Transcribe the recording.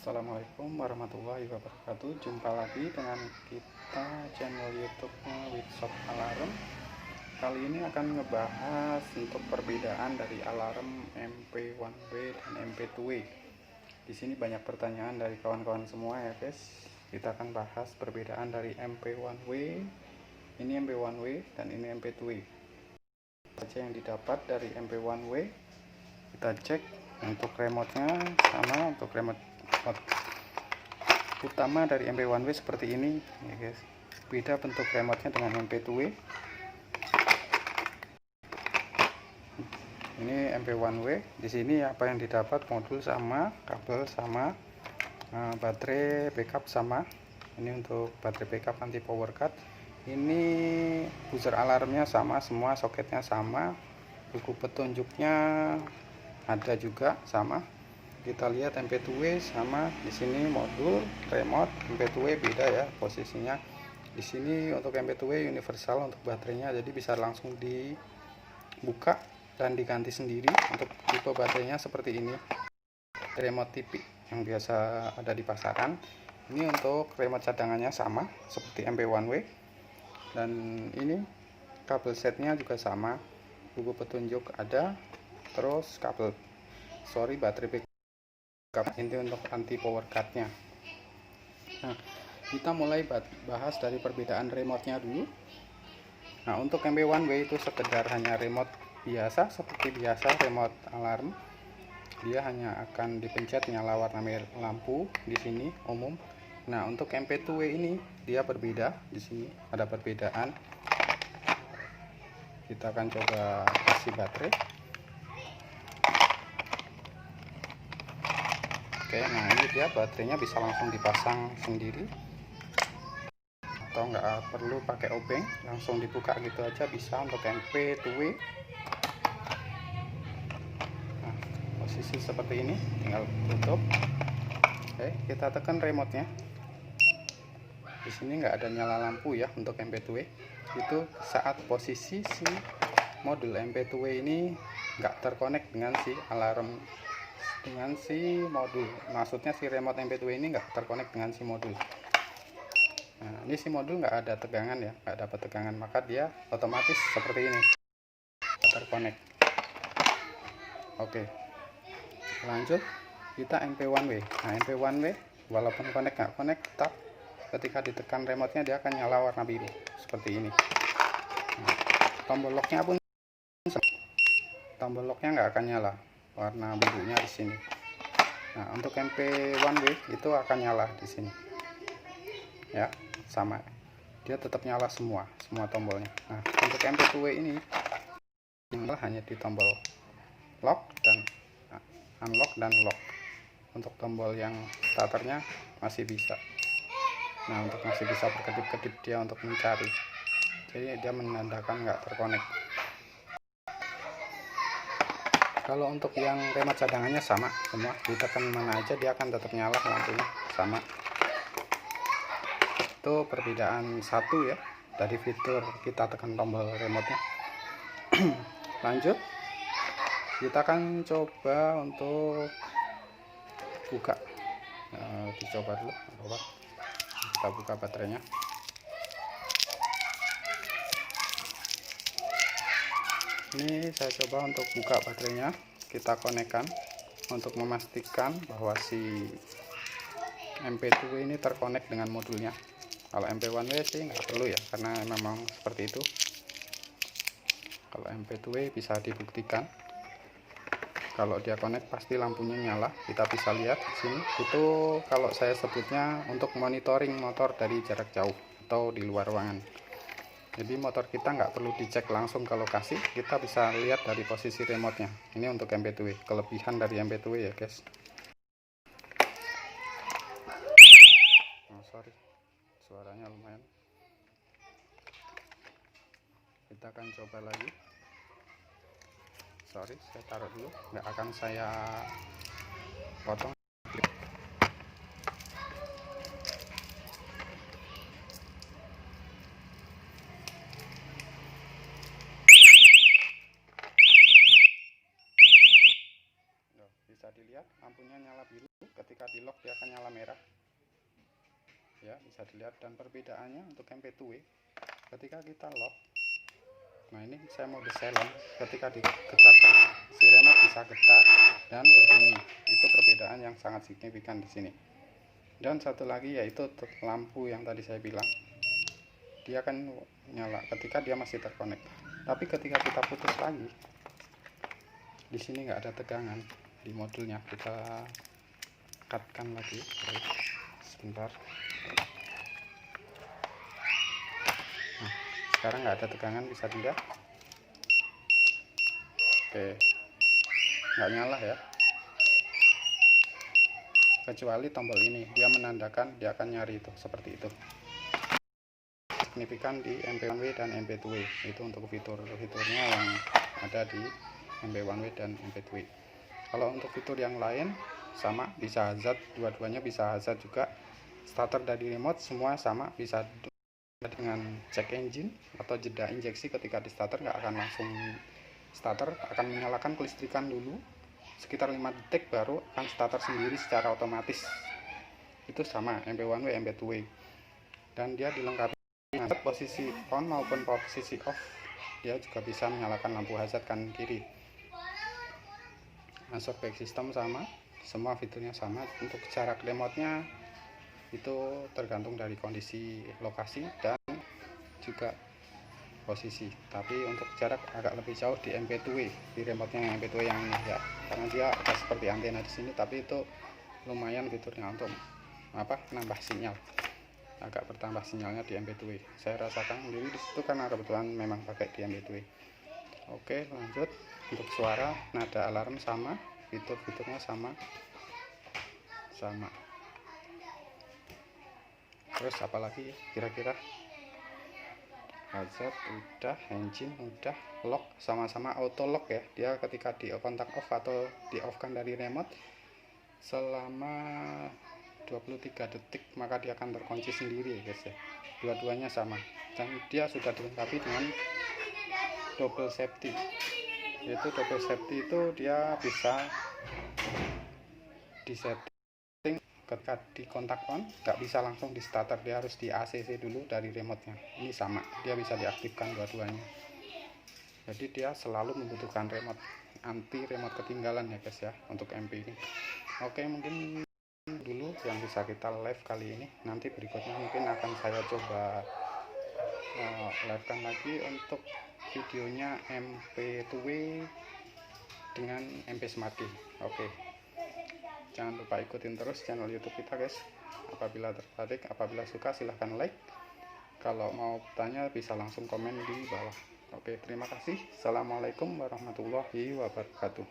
Assalamualaikum warahmatullahi wabarakatuh. Jumpa lagi dengan kita channel YouTube Witshop Alarm. Kali ini akan ngebahas untuk perbedaan dari alarm MP1W dan MP2W. Di sini banyak pertanyaan dari kawan-kawan semua ya guys. Kita akan bahas perbedaan dari MP1W, ini MP1W dan ini MP2W. Saja yang didapat dari MP1W, kita cek untuk remote-nya sama. Untuk remote utama dari MP1W seperti ini ya guys. Beda bentuk remote-nya dengan MP2W. Ini MP1W. Di sini apa yang didapat, modul sama, kabel sama, baterai backup sama. Ini untuk baterai backup anti power cut. Ini buzzer alarmnya sama, semua soketnya sama. Buku petunjuknya ada juga sama. Kita lihat MP2W sama. Di sini modul remote, MP2W beda ya posisinya. Di sini untuk MP2W universal untuk baterainya, jadi bisa langsung dibuka dan diganti sendiri. Untuk tipe baterainya seperti ini, remote TV yang biasa ada di pasaran. Ini untuk remote cadangannya sama seperti MP1W, dan ini kabel setnya juga sama, buku petunjuk ada, terus kabel baterai backup ini untuk anti power cut-nya. Nah, kita mulai bahas dari perbedaan remote-nya dulu. Nah, untuk MP1W itu sekedar hanya remote biasa seperti biasa remote alarm. Dia hanya akan dipencet nyala warna merah lampu di sini umum. Nah, untuk MP2W ini dia berbeda. Di sini ada perbedaan. Kita akan coba kasih baterai. Oke, nah ini dia baterainya bisa langsung dipasang sendiri atau nggak perlu pakai obeng, langsung dibuka gitu aja bisa untuk MP2W. Nah, posisi seperti ini, tinggal tutup. Oke, kita tekan remote-nya. Di sini nggak ada nyala lampu ya untuk MP2W. Itu saat posisi si modul MP2W ini nggak terkonek dengan si alarm, dengan si modul, maksudnya si remote MP2W ini nggak terkonek dengan si modul. Nah, ini si modul nggak ada tegangan ya, nggak dapat tegangan, maka dia otomatis seperti ini terkonek. Oke, lanjut kita MP1W. Nah, MP1W walaupun konek nggak konek, tetap ketika ditekan remote-nya dia akan nyala warna biru seperti ini. Nah, tombol locknya nggak akan nyala warna birunya di sini. Nah, untuk MP1W itu akan nyala di sini ya, sama, dia tetap nyala semua tombolnya. Nah, untuk MP2W ini nyala hanya di tombol lock dan unlock dan lock. Untuk tombol yang starternya masih bisa. Nah, untuk masih bisa berkedip-kedip dia untuk mencari, jadi dia menandakan nggak terkonek. Kalau untuk yang remote cadangannya sama semua, ditekan mana aja dia akan tetap nyala lampunya sama. Itu perbedaan satu ya dari fitur kita tekan tombol remote-nya. Lanjut, kita akan coba untuk buka. Dicoba dulu, kita buka baterainya. Ini saya coba untuk buka baterainya, kita konekkan untuk memastikan bahwa si MP2W ini terkonek dengan modulnya. Kalau MP1W sih nggak perlu ya, karena memang seperti itu. Kalau MP2W bisa dibuktikan, kalau dia konek pasti lampunya nyala. Kita bisa lihat di sini. Itu kalau saya sebutnya untuk monitoring motor dari jarak jauh atau di luar ruangan. Jadi motor kita nggak perlu dicek langsung ke lokasi, kita bisa lihat dari posisi remote-nya. Ini untuk MP2W, kelebihan dari MP2W ya guys. Oh, sorry, suaranya lumayan. Kita akan coba lagi. Sorry, saya taruh dulu, nggak akan saya potong. Bisa dilihat dilihat lampunya nyala biru, ketika di lock dia akan nyala merah ya, bisa dilihat. Dan perbedaannya untuk MP2W ketika kita lock, nah ini saya mode silent, ketika digetarkan si remote bisa getar dan berbunyi. Itu perbedaan yang sangat signifikan di sini. Dan satu lagi yaitu lampu yang tadi saya bilang, dia akan nyala ketika dia masih terkonek, tapi ketika kita putus lagi, di sini nggak ada tegangan di modulnya. Kita cutkan lagi. Oke, sebentar. Nah, sekarang nggak ada tegangan, bisa dilihat. Oke, nggak nyala ya, kecuali tombol ini, dia menandakan dia akan nyari, itu seperti itu. Signifikan di MP1W dan MP2W. Itu untuk fitur-fiturnya yang ada di MP1W dan MP2W. Kalau untuk fitur yang lain sama, bisa hazard, dua-duanya bisa hazard juga. Starter dari remote semua sama, bisa dengan check engine atau jeda injeksi. Ketika di starter nggak akan langsung starter, akan menyalakan kelistrikan dulu sekitar 5 detik, baru akan starter sendiri secara otomatis. Itu sama MP1W MP2W. Dan dia dilengkapi posisi on maupun posisi off, dia juga bisa menyalakan lampu hazard kanan kiri. Masuk back system sama, semua fiturnya sama. Untuk jarak remote-nya itu tergantung dari kondisi lokasi dan juga posisi, tapi untuk jarak agak lebih jauh di MP2W, di remote-nya MP2W yang ini ya, karena dia agak seperti antena di sini, tapi itu lumayan fiturnya untuk nambah sinyal, agak bertambah sinyalnya di MP2W. Saya rasakan sendiri di situ karena kebetulan memang pakai di MP2W. Oke, lanjut. Untuk suara, nada alarm sama, fitur-fiturnya sama. Terus apalagi kira-kira? Hazard udah, engine udah, lock sama-sama auto lock ya. Dia ketika di kontak off atau di off kan dari remote selama 23 detik maka dia akan terkunci sendiri ya guys ya. Dua-duanya sama, dan dia sudah dilengkapi dengan double safety. Yaitu double safety itu dia bisa disetting ketika di kontak on, nggak bisa langsung di starter, dia harus di ACC dulu dari remote-nya. Ini sama, dia bisa diaktifkan dua-duanya. Jadi dia selalu membutuhkan remote, anti remote ketinggalan ya guys ya untuk MP ini. Oke, mungkin dulu yang bisa kita live kali ini. Nanti berikutnya mungkin akan saya coba live-kan lagi untuk videonya MP2W dengan MP Smart Key. Oke, jangan lupa ikutin terus channel YouTube kita guys. Apabila tertarik, apabila suka silahkan like. Kalau mau tanya bisa langsung komen di bawah. Oke, terima kasih. Assalamualaikum warahmatullahi wabarakatuh.